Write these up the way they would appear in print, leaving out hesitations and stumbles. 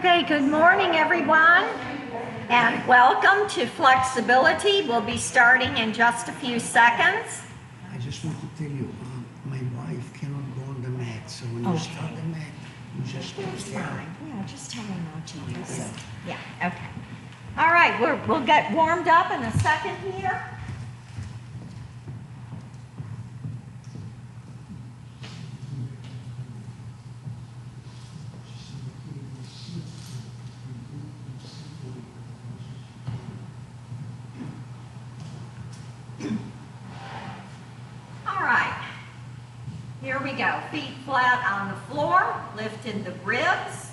Okay, good morning everyone, and welcome to Flexibility. We'll be starting in just a few seconds. I just want to tell you, my wife cannot go on the mat, so when you start the mat, you just That's stay there. fine. Yeah, just tell her not to use it. Yeah, okay. All right, we'll get warmed up in a second here. All right, here we go. Feet flat on the floor, lifted the ribs.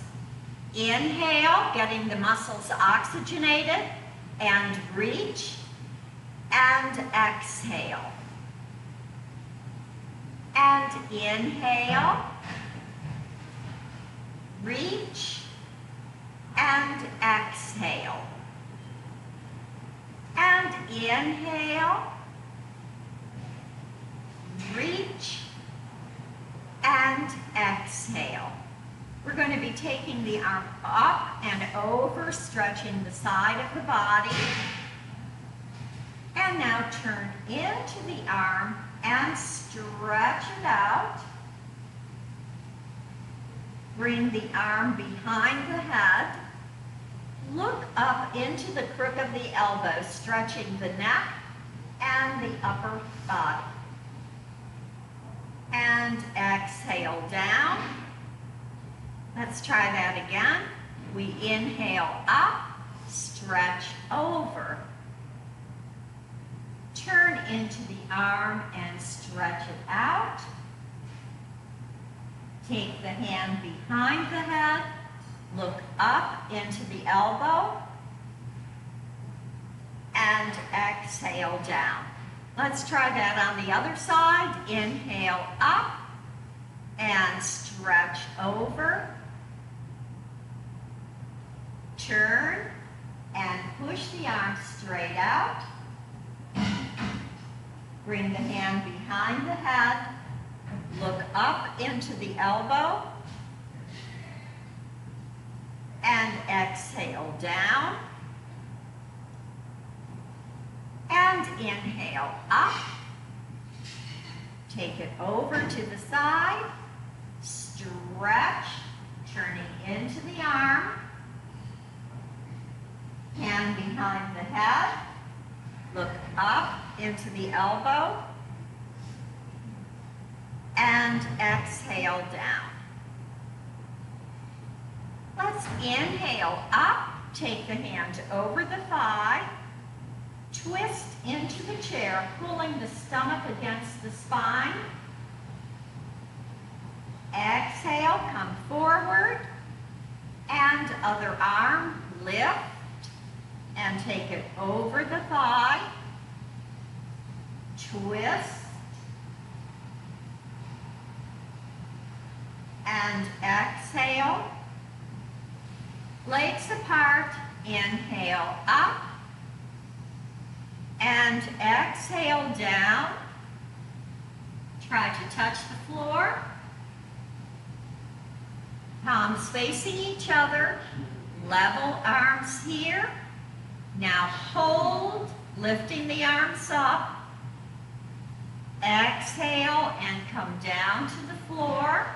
Inhale, getting the muscles oxygenated, and reach, and exhale. And inhale, reach, and exhale. And inhale, reach, and exhale. We're going to be taking the arm up and over, stretching the side of the body. And now turn into the arm and stretch it out. Bring the arm behind the head. Look up into the crook of the elbow, stretching the neck and the upper body. And exhale down. Let's try that again. We inhale up, stretch over. Turn into the arm and stretch it out. Take the hand behind the head, look up into the elbow, and exhale down. Let's try that on the other side. Inhale up and stretch over. Turn and push the arm straight out. Bring the hand behind the head. Look up into the elbow. And exhale down. And inhale up. Take it over to the side. Stretch, turning into the arm. Hand behind the head. Look up into the elbow. And exhale down. Let's inhale up. Take the hand over the thigh. Twist into the chair, pulling the stomach against the spine. Exhale, come forward. And other arm, lift. And take it over the thigh. Twist. And exhale. Legs apart. Inhale up. And exhale down. Try to touch the floor. Palms facing each other. Level arms here. Now hold, lifting the arms up. Exhale and come down to the floor.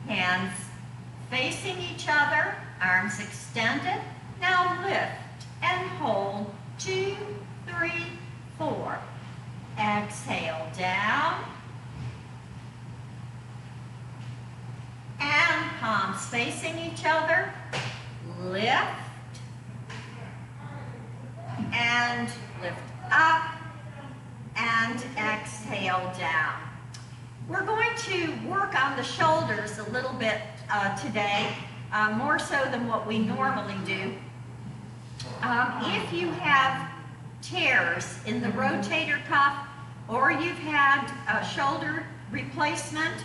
Hands facing each other, arms extended. Now lift and hold. 2, 3, 4. Exhale down. And palms facing each other. Lift. And lift up. And exhale down. We're going to work on the shoulders a little bit today, more so than what we normally do. If you have tears in the rotator cuff or you've had a shoulder replacement,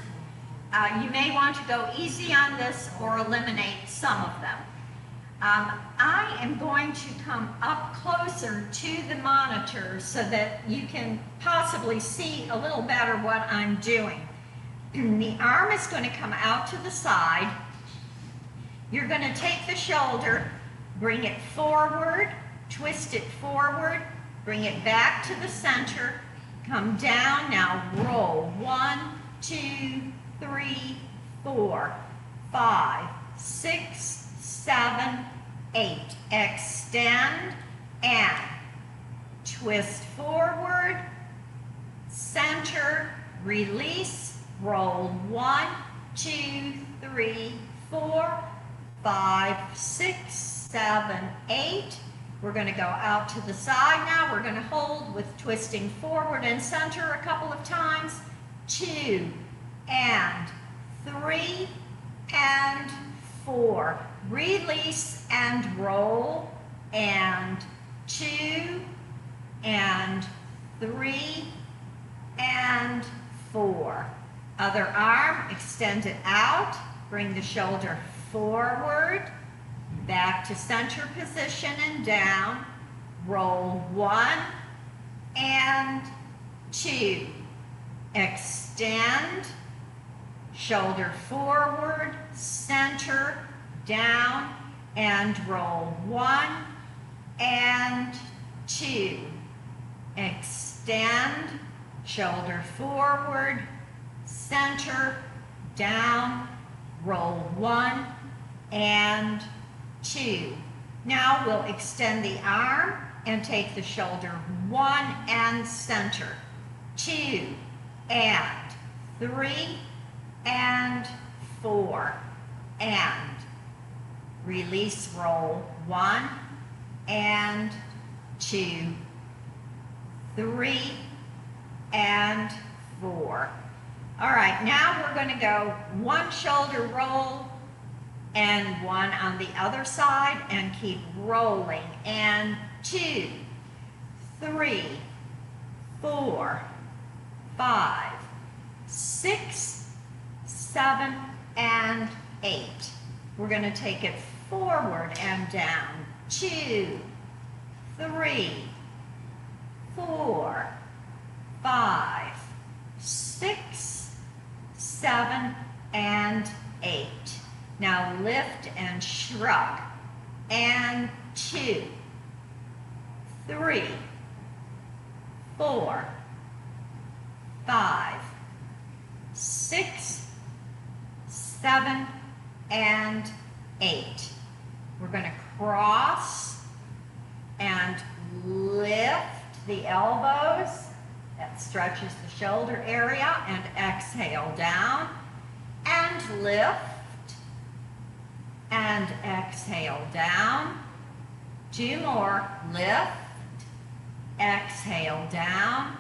you may want to go easy on this or eliminate some of them. I am going to come up closer to the monitor so that you can possibly see a little better what I'm doing. The arm is going to come out to the side. You're going to take the shoulder, bring it forward, twist it forward, bring it back to the center, come down, now roll. 1, 2, 3, 4, 5, 6, 7, 8. Extend and twist forward, center, release, roll. 1, 2, 3, 4, 5, 6, 7, 8. We're going to go out to the side now. We're going to hold with twisting forward and center a couple of times. 2 and 3 and 4. Release and roll. And 2 and 3 and 4. Other arm, extend it out. Bring the shoulder forward. Back to center position and down. Roll. 1 and 2. Extend. Shoulder forward, center, down, and roll. 1 and 2. Extend. Shoulder forward, center, down, roll. 1 and 2. Now we'll extend the arm and take the shoulder 1 and center. 2 and 3 and 4 and release, roll. 1 and 2, 3 and 4. All right, now we're going to go one shoulder roll and one on the other side and keep rolling. And 2, 3, 4, 5, 6, 7, and 8. We're going to take it forward and down. 2, 3, 4, 5, 6, 7, and 8. Now lift and shrug. And 2, 3, 4, 5, 6, 7, and 8. We're going to cross and lift the elbows. That stretches the shoulder area. And exhale down. And lift. And exhale down. 2 more. Lift. Exhale down.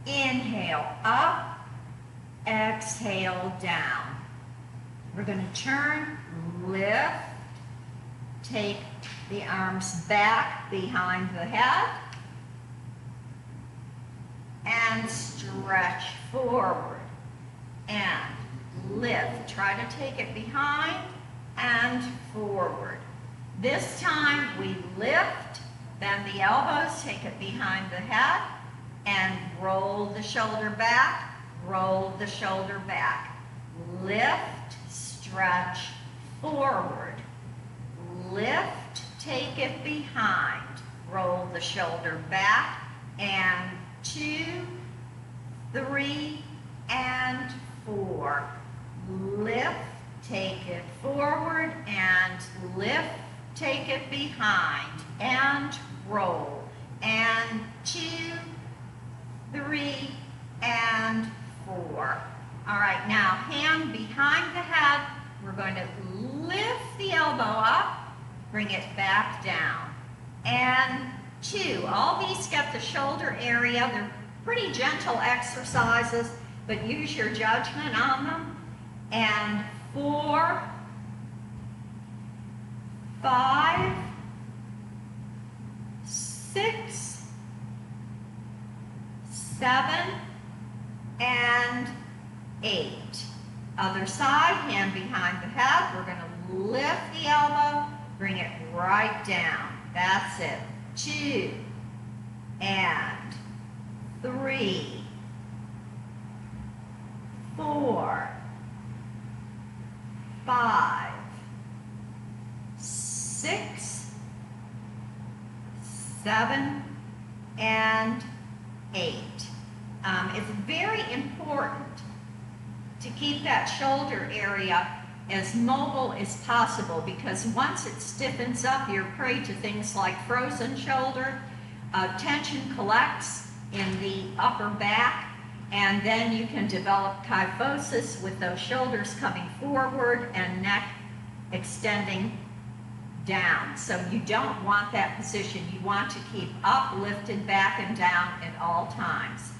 Inhale up. Exhale down. We're going to turn, lift, take the arms back behind the head, and stretch forward, and lift. Try to take it behind and forward. This time we lift, bend the elbows, take it behind the head, and roll the shoulder back, roll the shoulder back. Lift, stretch, forward. Lift, take it behind. Roll the shoulder back, and 2, 3, and 4. Lift, take it forward, and lift, take it behind, and roll. And 2, 3, and 4. All right, now hand behind the head. We're going to lift the elbow up, bring it back down. And 2. All these get the shoulder area. They're pretty gentle exercises, but use your judgment on them. And 4, 5, 6, 7, and 8. Other side, hand behind the head. We're going to lift the elbow, bring it right down. That's it. 2, and 3, 4, 7, and 8. It's very important to keep that shoulder area as mobile as possible, because once it stiffens up, you're prey to things like frozen shoulder. Tension collects in the upper back, and then you can develop kyphosis with those shoulders coming forward and neck extending down. So you don't want that position. You want to keep up, lifted, back, and down at all times.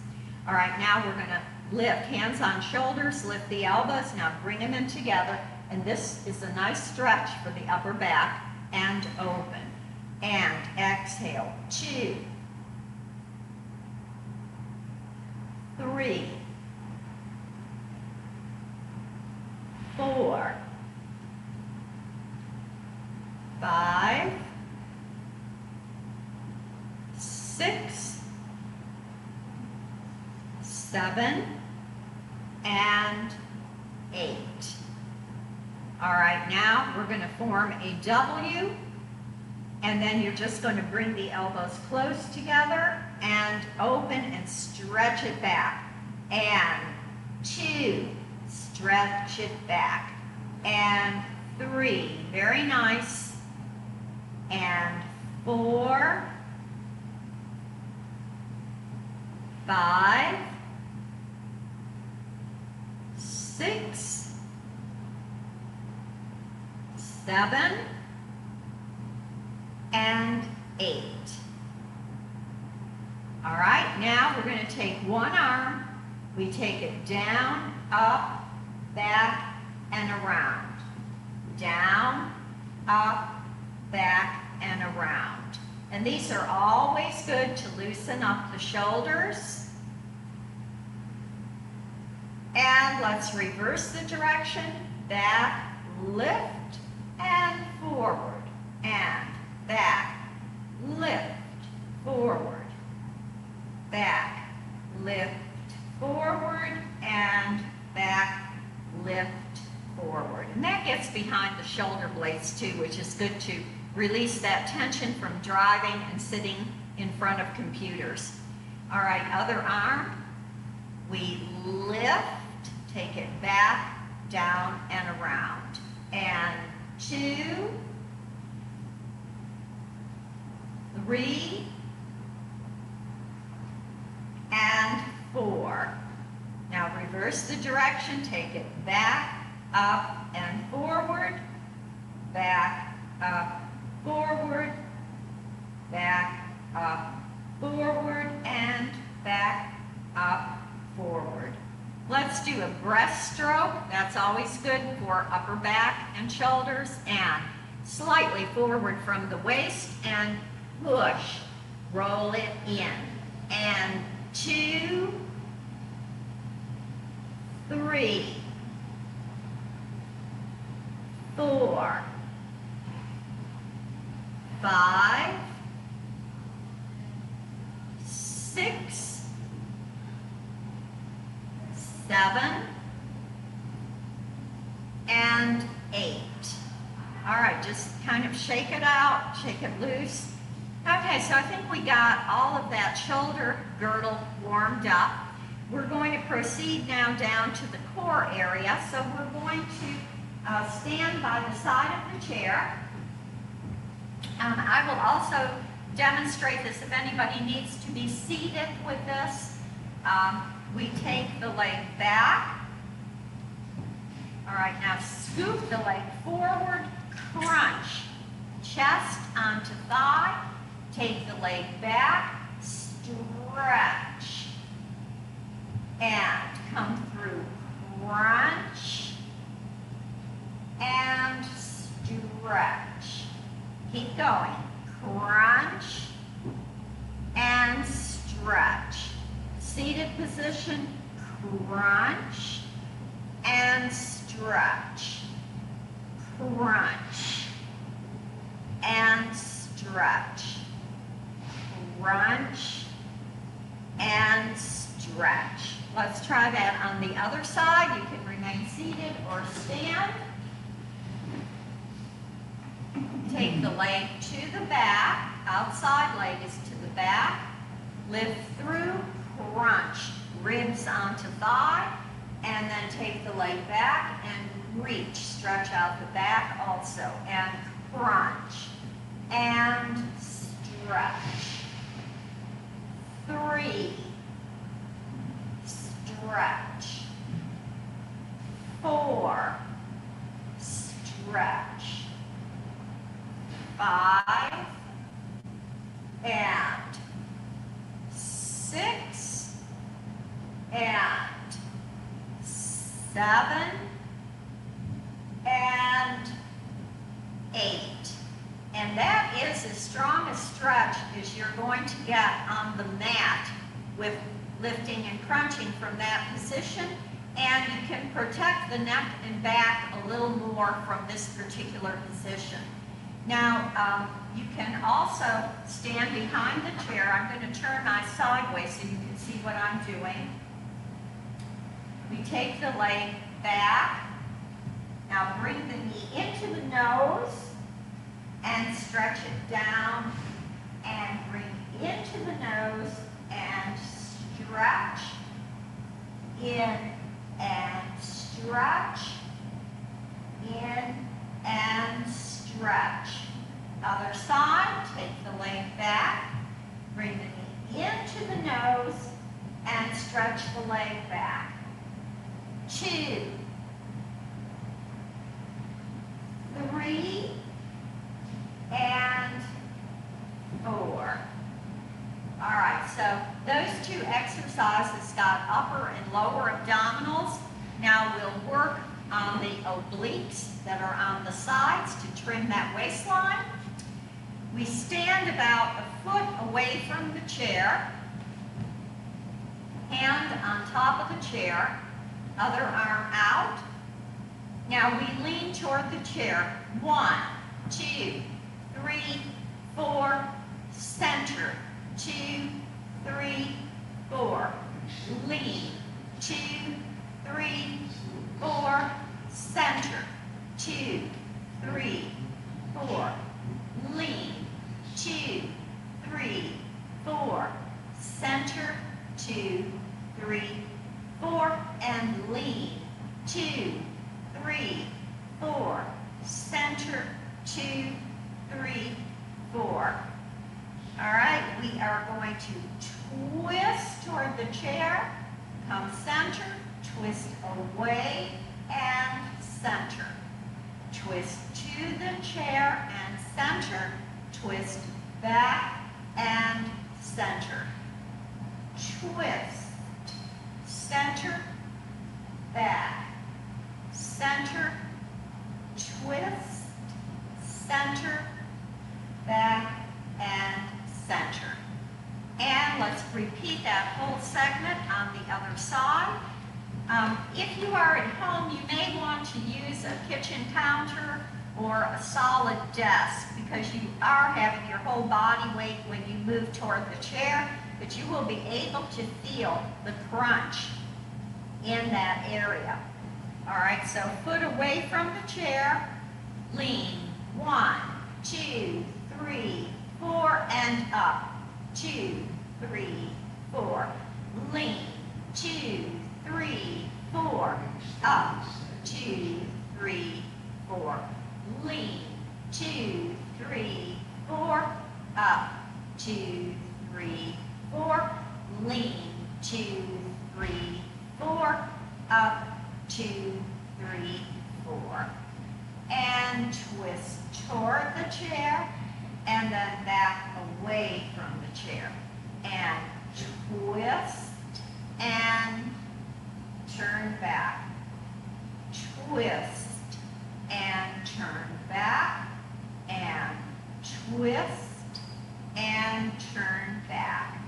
All right, now we're going to lift, hands on shoulders, lift the elbows. Now bring them in together, and this is a nice stretch for the upper back, and open. And exhale, 2, 3, 4, 5, 6, 7, and 8. All right, now we're going to form a W, and then you're just going to bring the elbows close together and open and stretch it back. And 2, stretch it back. And 3, very nice. And 4, 5, 6, 7, and 8. All right, now we're going to take one arm, we take it down, up, back, and around. Down, up, back, and around. And these are always good to loosen up the shoulders. And let's reverse the direction. Back, lift, and forward. And back, lift, forward. Back, lift, forward, and back, lift, forward. And that gets behind the shoulder blades too, which is good to release that tension from driving and sitting in front of computers. All right, other arm. We lift, take it back, down, and around. And 2, 3, and 4. Now reverse the direction, take it back, up, and forward, back, up, forward, back, up, forward, and back, up, forward. Let's do a breaststroke. That's always good for upper back and shoulders. And slightly forward from the waist and push. Roll it in. And 2, 3, 4, 5, 6, 7, and 8. All right, just kind of shake it out, shake it loose. Okay, so I think we got all of that shoulder girdle warmed up. We're going to proceed now down to the core area. So we're going to stand by the side of the chair. I will also demonstrate this if anybody needs to be seated with this. We take the leg back. All right, now scoop the leg forward, crunch. Chest onto thigh. Take the leg back, stretch. And come through, crunch. And stretch. Keep going. Crunch and stretch. Seated position, crunch and stretch. Crunch and stretch. Crunch and stretch. Let's try that on the other side. You can remain seated or stand. Take the leg to the back, outside leg is to the back, lift through, crunch, ribs onto thigh, and then take the leg back and reach, stretch out the back also, and crunch, and stretch. 3, stretch. 4, stretch. 5, and 6, and 7, and 8. And that is as strong a stretch as you're going to get on the mat with lifting and crunching from that position. And you can protect the neck and back a little more from this particular position. Now, you can also stand behind the chair. I'm going to turn my sideways so you can see what I'm doing. We take the leg back. Now bring the knee into the nose and stretch it down and bring into the nose and stretch in and stretch in and stretch. Other side, take the leg back, bring the knee into the nose and stretch the leg back. 2, 3, and 4. All right, so those 2 exercises got upper and lower abdominals. Now we'll work on the obliques that are on the sides to trim that waistline. We stand about a foot away from the chair, hand on top of the chair, other arm out. Now we lean toward the chair. 1, 2, 3, 4, center. 2, 3, 4. Lean. 2, 3, 4, center. 2, 3, 4. Lean. 2, 3, 4. Center. 2, 3, 4. And lean. 2, 3, 4. Center. 2, 3, 4. All right, we are going to twist toward the chair, come center, twist away, and center. Twist to the chair and center, twist back and center. Twist, center, back, center, twist, center, back, and center. And let's repeat that whole segment on the other side. If you are at home, you may want to use a kitchen counter or a solid desk because you are having your whole body weight when you move toward the chair, but you will be able to feel the crunch in that area. All right, so foot away from the chair, lean. 1, 2, 3, 4, and up. 2, 3, 4. Lean. 2, 3, 4. Up. 2, 3, 4. Lean. 2, 3, 4. Up. 2, 3, 4. Lean. 2, 3, 4. Up. 2, 3, 4. And twist toward the chair, and then back away from the chair. And twist, and turn back. Twist, and turn back. And twist, and turn back.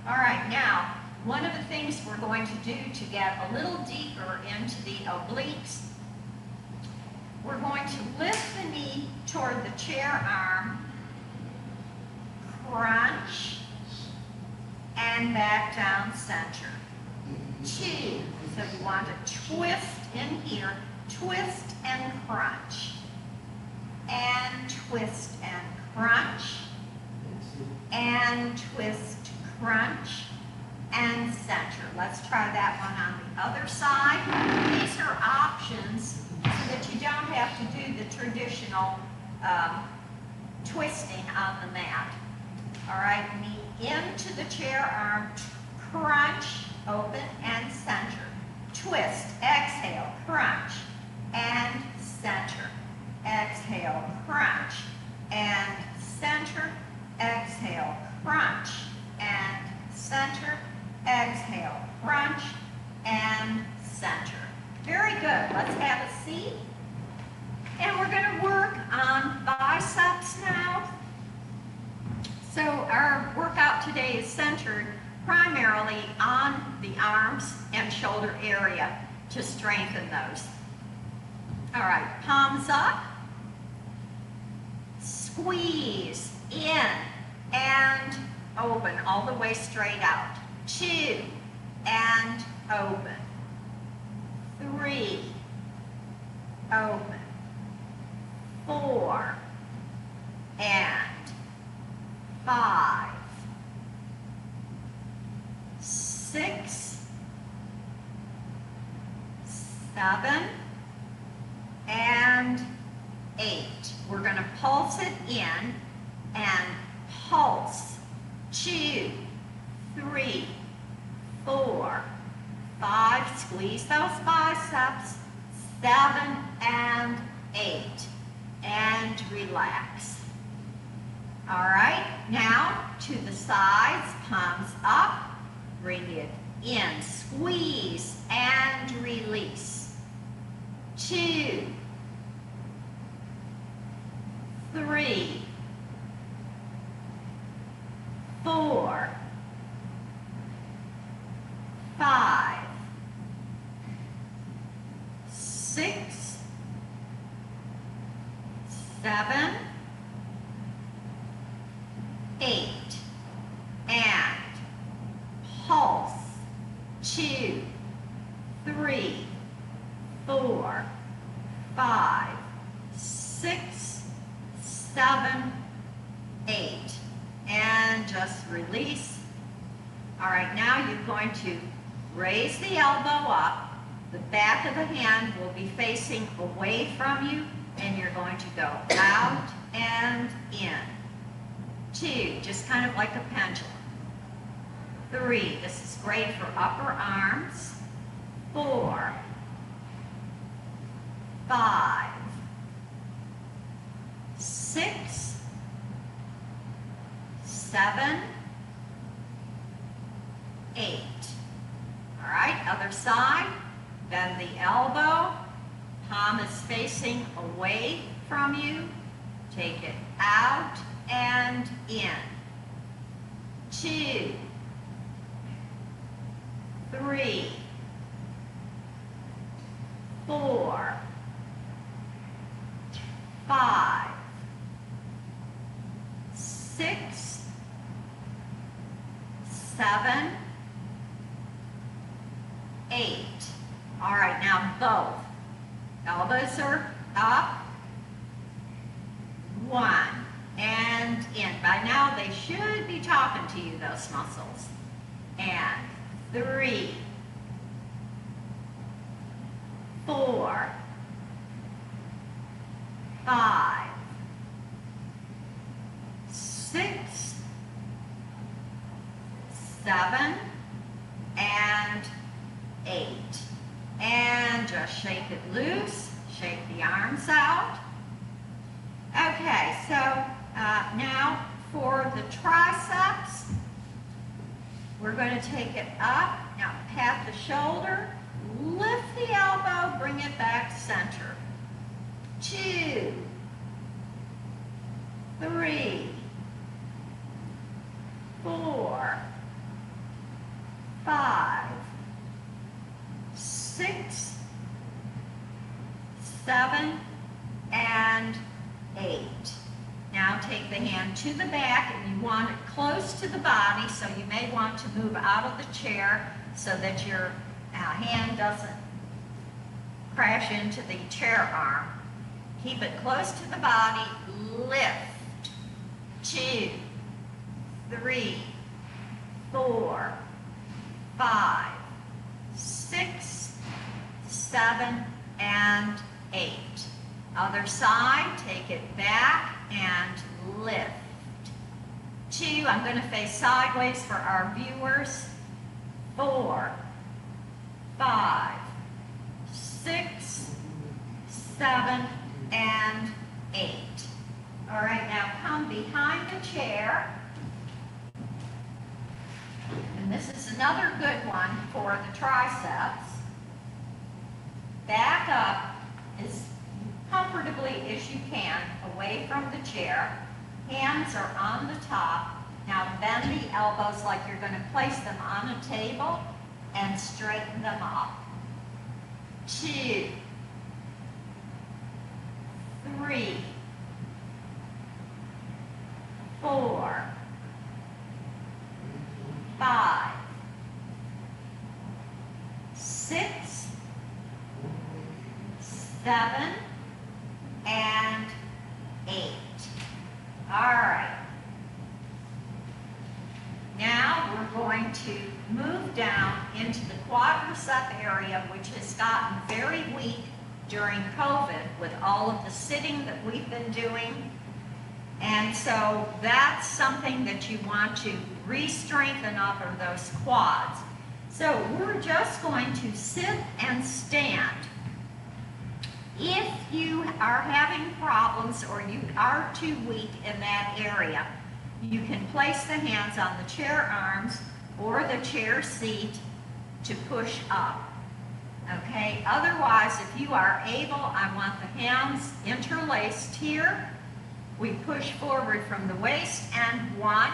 All right, now, one of the things we're going to do to get a little deeper into the obliques, we're going to lift the knee toward the chair arm, crunch, and back down center. 2, so you want to twist in here, twist and crunch. and twist and crunch, and twist, crunch, and center. Let's try that one on the other side. These are options so that you don't have to do the traditional twisting on the mat. All right, knee into the chair arm, crunch, open, and center. Twist, exhale, crunch, and center. Exhale, crunch, and center. Exhale, crunch, and center. Exhale, crunch, and center. Very good. Let's have a seat. And we're going to work on biceps now. So our workout today is centered primarily on the arms and shoulder area to strengthen those. All right, palms up. Squeeze in and open all the way straight out. 2 and open. 3, open. 4 and 5, 6, 7, and 8. We're going to pulse it in and pulse. 2, 3, 4, 5. Squeeze those biceps. 7 and 8. And relax. All right, now to the sides, palms up. Bring it in. Squeeze and release. 2, 3, 4, 5, 6, 7, 8, and pulse. 2, 3, 4, 5, 6, 7, 8, and just release. All right, now you're going to raise the elbow up. The back of the hand will be facing away from you, and you're going to go out and in. 2, just kind of like a pendulum. 3, this is great for upper arms. 4, 5, 6, 7, 8. All right, other side. Bend the elbow. Palm is facing away from you. Take it out and in. 2, 3, 4, 5, 6, 7, 8. All right, now both. Elbows are up. 1 and in. By now they should be talking to you, those muscles. And 3, 4, 5, 6, 7, and 8. And just shake it loose. Shake the arms out. Okay, so now for the triceps, we're going to take it up. Now pat the shoulder, lift the elbow, bring it back center. 2, 3, 4, 5, 6, 7, and 8. Now take the hand to the back, and you want it close to the body, so you may want to move out of the chair so that your hand doesn't crash into the chair arm. Keep it close to the body. Lift. 2, 3, 4, 5, 6, 7, and 8. Other side, take it back and lift. 2, I'm going to face sideways for our viewers. 4, 5, 6, 7, and 8. All right, now come behind the chair. And this is another good one for the triceps. Back up as comfortably as you can away from the chair. Hands are on the top. Now bend the elbows like you're going to place them on a table and straighten them up. 2, 3, 4, 5, 6, 7, and 8. All right. Now we're going to move down into the quadricep area, which has gotten very weak during COVID with all of the sitting that we've been doing. And so that's something that you want to re-strengthen up are those quads. So we're just going to sit and stand. If you are having problems or you are too weak in that area, you can place the hands on the chair arms or the chair seat to push up. Okay, otherwise, if you are able, I want the hands interlaced here. We push forward from the waist and 1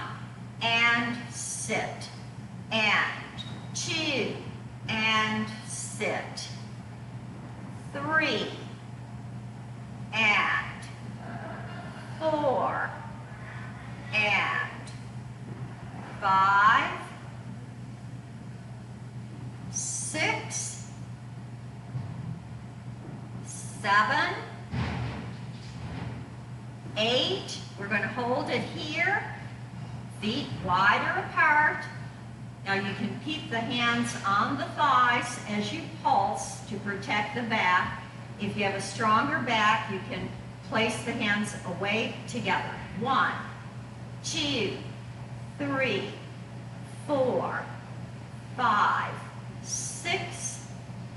and sit and 2 and sit 3 and 4 and 5, 6, 7, 8. We're going to hold it here, feet wider apart. Now you can keep the hands on the thighs as you pulse to protect the back. If you have a stronger back, you can place the hands away together. 1, 2, 3, 4, 5, 6,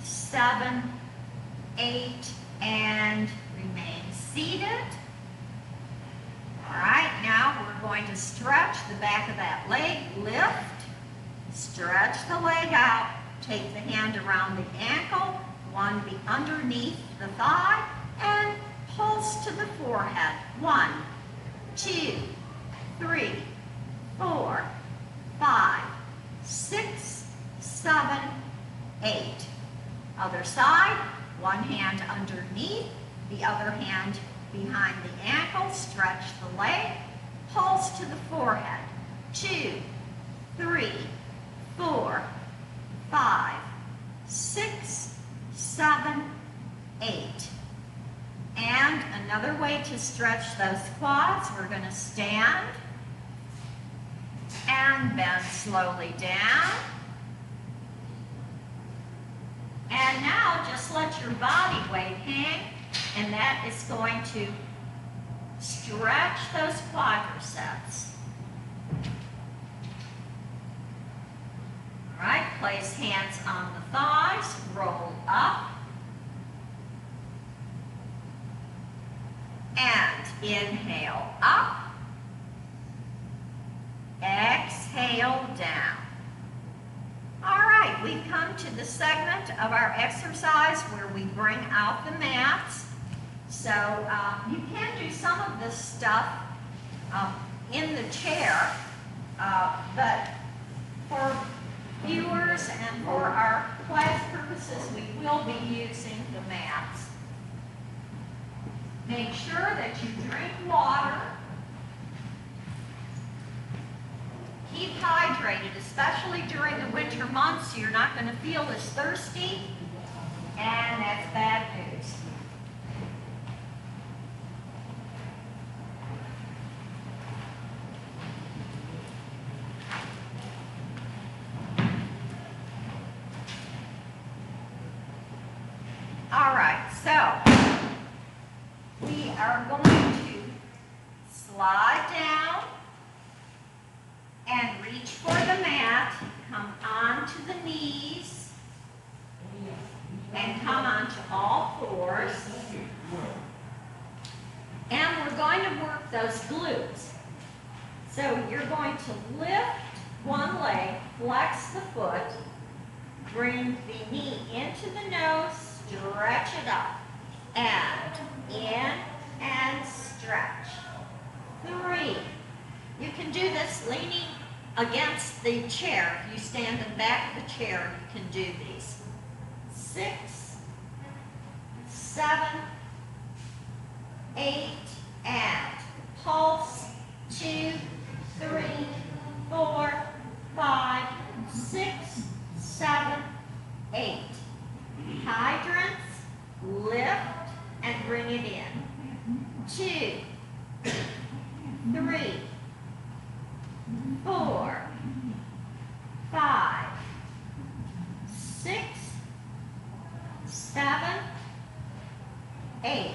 7, 8, and remain seated. All right, now we're going to stretch the back of that leg. Lift, stretch the leg out, take the hand around the ankle, one be underneath the thigh, and pulse to the forehead. 1, 2, 3, 4, 5, 6, 7, 8. Other side, one hand underneath, the other hand behind the ankle, stretch the leg, pulse to the forehead. 2, 3, 4, 5, 6, 7, 8. And another way to stretch those quads, we're going to stand and bend slowly down. And now just let your body weight hang, and that is going to stretch those quadriceps. All right, place hands on the thighs, roll up. And inhale up. Exhale down. All right, we've come to the segment of our exercise where we bring out the mats. So you can do some of this stuff in the chair, but for viewers and for our class purposes, we will be using the mats. Make sure that you drink water. Keep hydrated, especially during the winter months, so you're not going to feel as thirsty, and that's bad news. All right, so we are going to slide down and reach for the mat. Come onto the knees and come onto all fours. And we're going to work those glutes. So you're going to lift one leg, flex the foot, bring the knee into the nose, stretch it up, and in and stretch. 3. You can do this leaning against the chair. If you stand in the back of the chair, you can do these. 6, 7, 8, and pulse. 2, 3, 4, 5, 6, 7, 8. Hydrants, lift and bring it in. 2, 3, 4, 5, 6, 7, 8.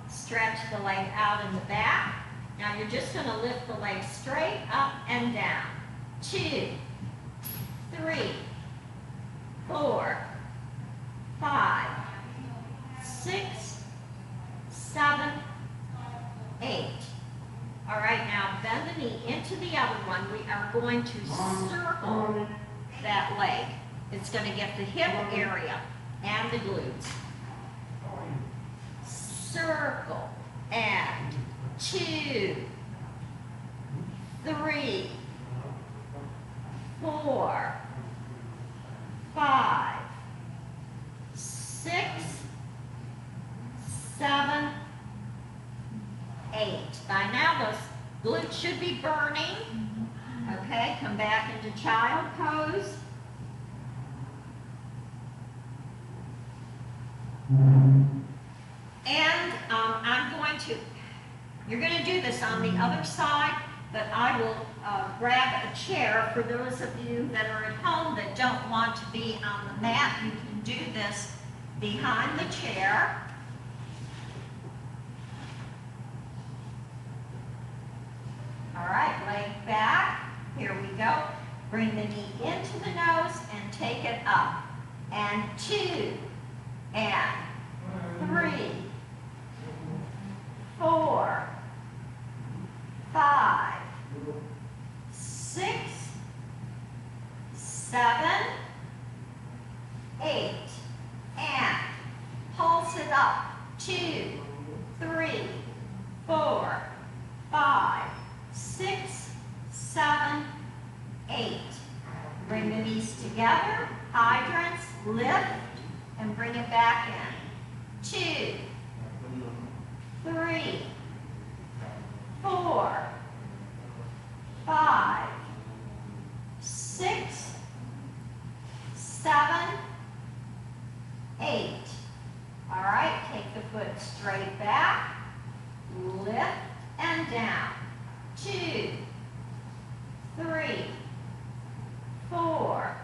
Stretch the leg out in the back. Now you're just going to lift the leg straight up and down. 2, 3, 4, 5, 6, 7, 8. All right, now bend the knee into the other one. We are going to circle that leg. It's going to get the hip area and the glutes. Circle and 2, 3, 4, 5, 6, 7, 8. By now those glutes should be burning. Okay, come back into child pose. And you're going to do this on the other side, but I will grab a chair for those of you that are at home that don't want to be on the mat. You can do this behind the chair. All right, leg back. Here we go. Bring the knee into the nose and take it up. And 2, and 3, 4, 5, 6, 7, 8. And pulse it up. 2, 3, 4, 5, 6, 7, 8. Bring the knees together. Hydrants, lift, and bring it back in. 2, 3, 4, 5, 6, 7, 8. All right, take the foot straight back, lift and down. 2, 3, 4,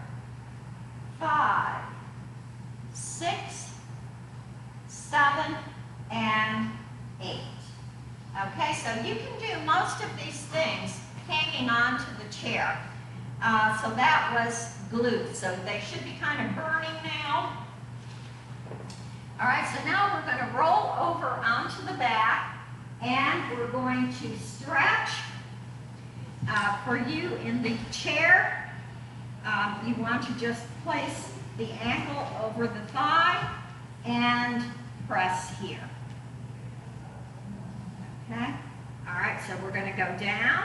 5, 6, 7, and 8. Okay, so you can do most of these things hanging on to the chair. So that was glutes, so they should be kind of burning now. All right, so now we're going to roll over onto the back, and we're going to stretch. For you in the chair, you want to just place the ankle over the thigh and press here. Okay? All right, so we're going to go down.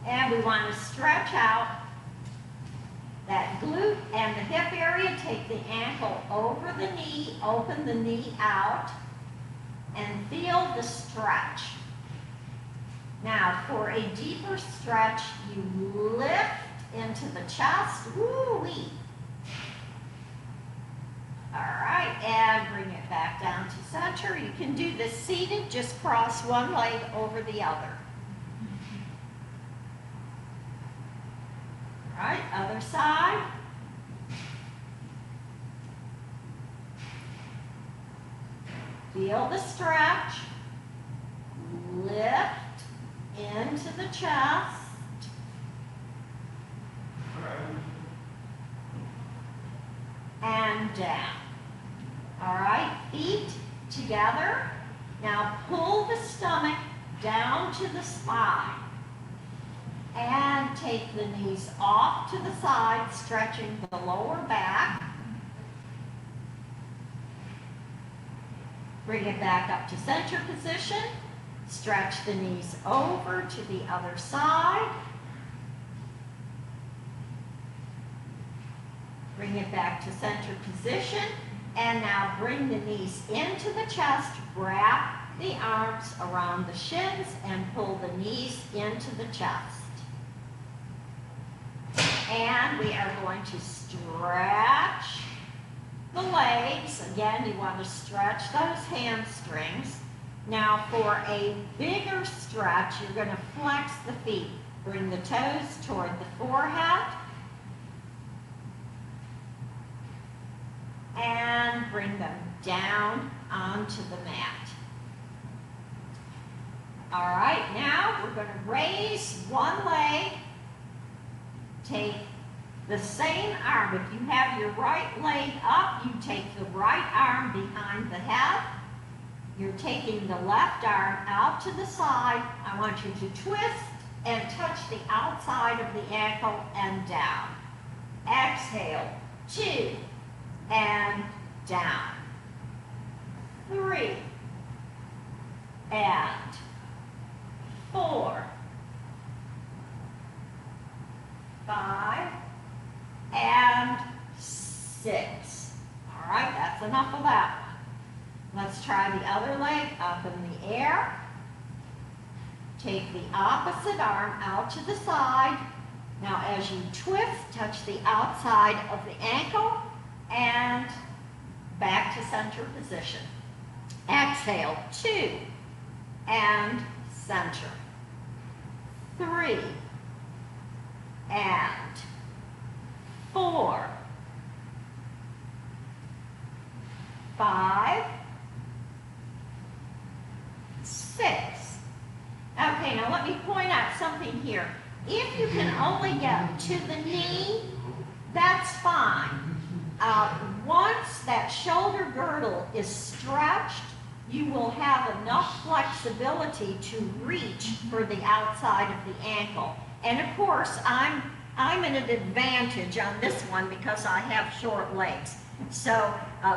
And we want to stretch out that glute and the hip area. Take the ankle over the knee, open the knee out, and feel the stretch. Now, for a deeper stretch, you lift into the chest. Woo-wee. All right, and bring it back down to center. You can do this seated. Just cross one leg over the other. All right, other side. Feel the stretch. Lift into the chest. And down. All right, feet together. Now pull the stomach down to the spine. And take the knees off to the side, stretching the lower back. Bring it back up to center position. Stretch the knees over to the other side. Bring it back to center position. And now bring the knees into the chest. Wrap the arms around the shins and pull the knees into the chest. And we are going to stretch the legs. Again, you want to stretch those hamstrings. Now for a bigger stretch, you're going to flex the feet. Bring the toes toward the forehead. And bring them down onto the mat. All right, now we're going to raise one leg. Take the same arm. If you have your right leg up, you take the right arm behind the head. You're taking the left arm out to the side. I want you to twist and touch the outside of the ankle and down. Exhale, 2, and down. 3, and 4, 5, and 6. All right, that's enough of that one. Let's try the other leg up in the air. Take the opposite arm out to the side. Now as you twist, touch the outside of the ankle and back to center position. Exhale, 2, and center. 3, and 4, 5, 6. Okay, now let me point out something here. If you can only get to the knee, that's fine. Once that shoulder girdle is stretched, you will have enough flexibility to reach for the outside of the ankle. And of course, I'm at an advantage on this one because I have short legs. So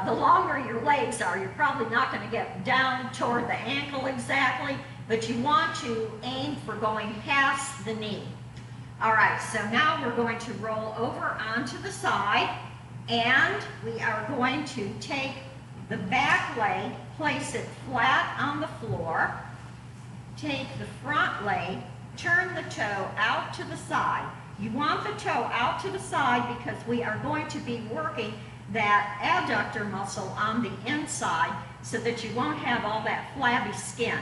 the longer your legs are, you're probably not going to get down toward the ankle exactly, but you want to aim for going past the knee. All right, so now we're going to roll over onto the side, and we are going to take the back leg, place it flat on the floor, take the front leg, turn the toe out to the side. You want the toe out to the side because we are going to be working that adductor muscle on the inside so that you won't have all that flabby skin.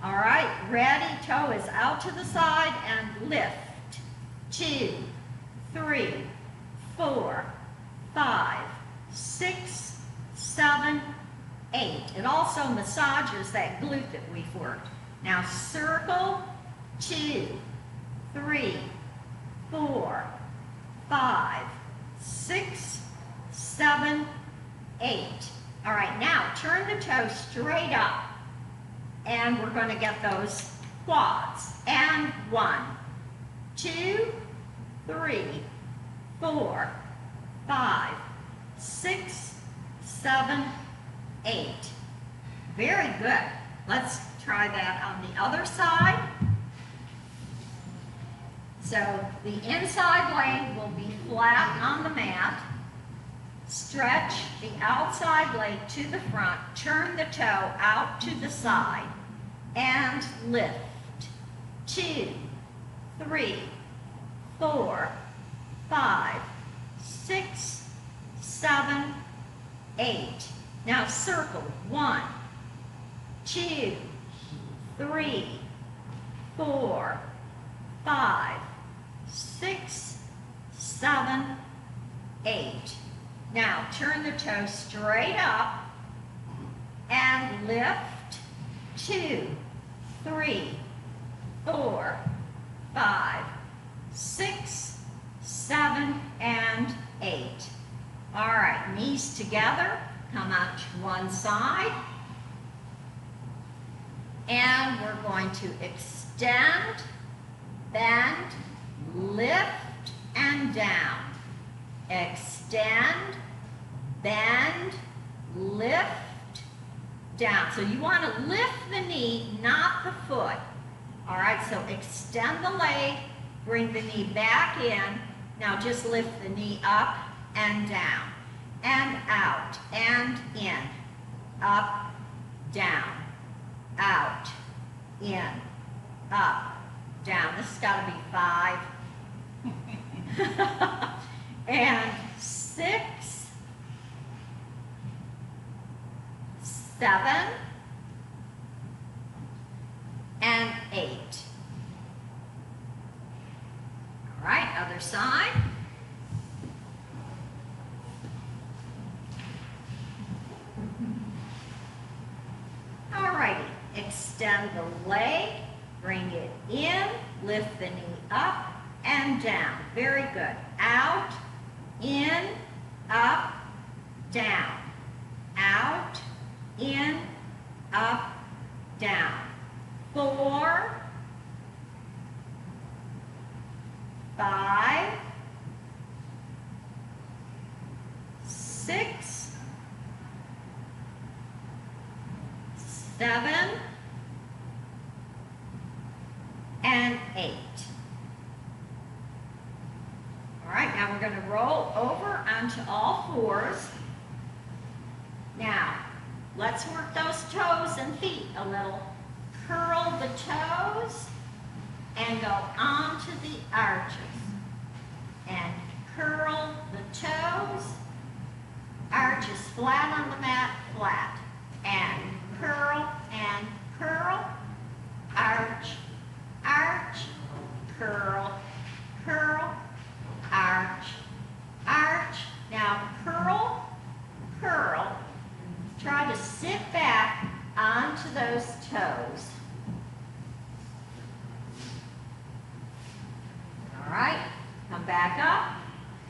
All right, ready? Toe is out to the side and lift. 2, 3, 4, 5, 6, 7, 8. It also massages that glute that we've worked. Now circle, 2, 3, 4, 5, 6, 7, 8. All right, now turn the toe straight up, and we're going to get those quads. And 1, 2, 3, 4, 5, 6, 7, 8. Very good. Let's try that on the other side. So the inside leg will be flat on the mat. Stretch the outside leg to the front. Turn the toe out to the side and lift. 2, 3, 4, 5, 6, 7, 8. Now circle. 1, 2, 3, 4, 5, 6, 7, 8. Now turn the toe straight up and and lift. 2, 3, 4, 5, 6, 7, and 8. All right, knees together, come out to one side. And we're going to extend, bend, lift, and down. Extend, bend, lift, down. So you want to lift the knee, not the foot. All right, so extend the leg, bring the knee back in. Now just lift the knee up and down, and out, and in, up, down, out, in, up, down. This has got to be 5. And 6, 7, and 8. All right, other side. All righty, extend the leg, bring it in, lift the knee up and down. Very good. Out, in, up, down. Out, in, up, down. 4, 5, 6, 7, and 8. All right, now we're going to roll over onto all fours. Now, let's work those toes and feet a little. Curl the toes and go onto the arches. And curl the toes, arches flat on the mat, flat. And curl, arch, arch, curl, curl, arch, arch. Now curl, curl. Try to sit back onto those toes. All right, come back up,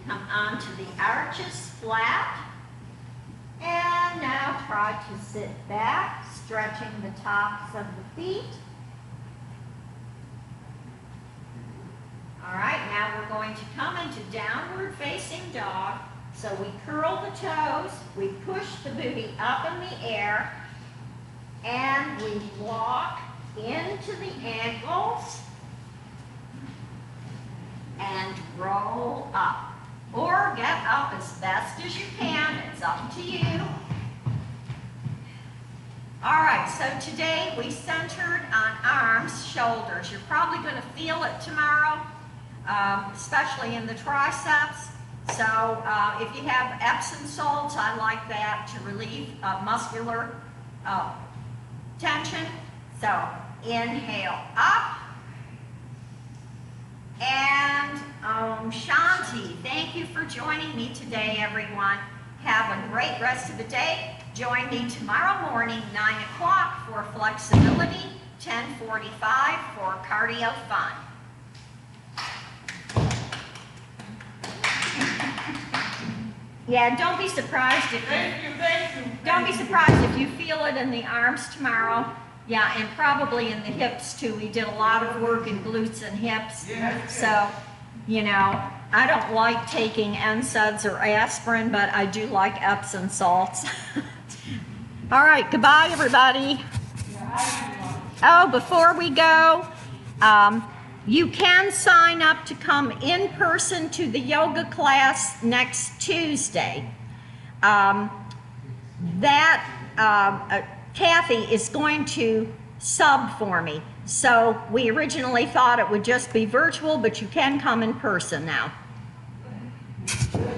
come onto the arches flat. And now try to sit back, stretching the tops of the feet. All right, now we're going to come into downward facing dog. So we curl the toes, we push the booty up in the air, and we walk into the ankles and roll up. Or get up as best as you can, it's up to you. All right, so today we centered on arms, shoulders. You're probably going to feel it tomorrow, especially in the triceps. So if you have Epsom salts, I like that to relieve muscular tension. So inhale up. And Om Shanti. Thank you for joining me today, everyone. Have a great rest of the day. Join me tomorrow morning, 9 o'clock for flexibility, 10:45 for cardio fun. Yeah, don't be surprised if don't be surprised if you feel it in the arms tomorrow. Yeah, and probably in the hips too. We did a lot of work in glutes and hips. So, you know, I don't like taking NSAIDs or aspirin, but I do like Epsom salts. All right, goodbye, everybody. Oh, before we go, you can sign up to come in person to the yoga class next Tuesday. Kathy is going to sub for me. So we originally thought it would just be virtual, but you can come in person now.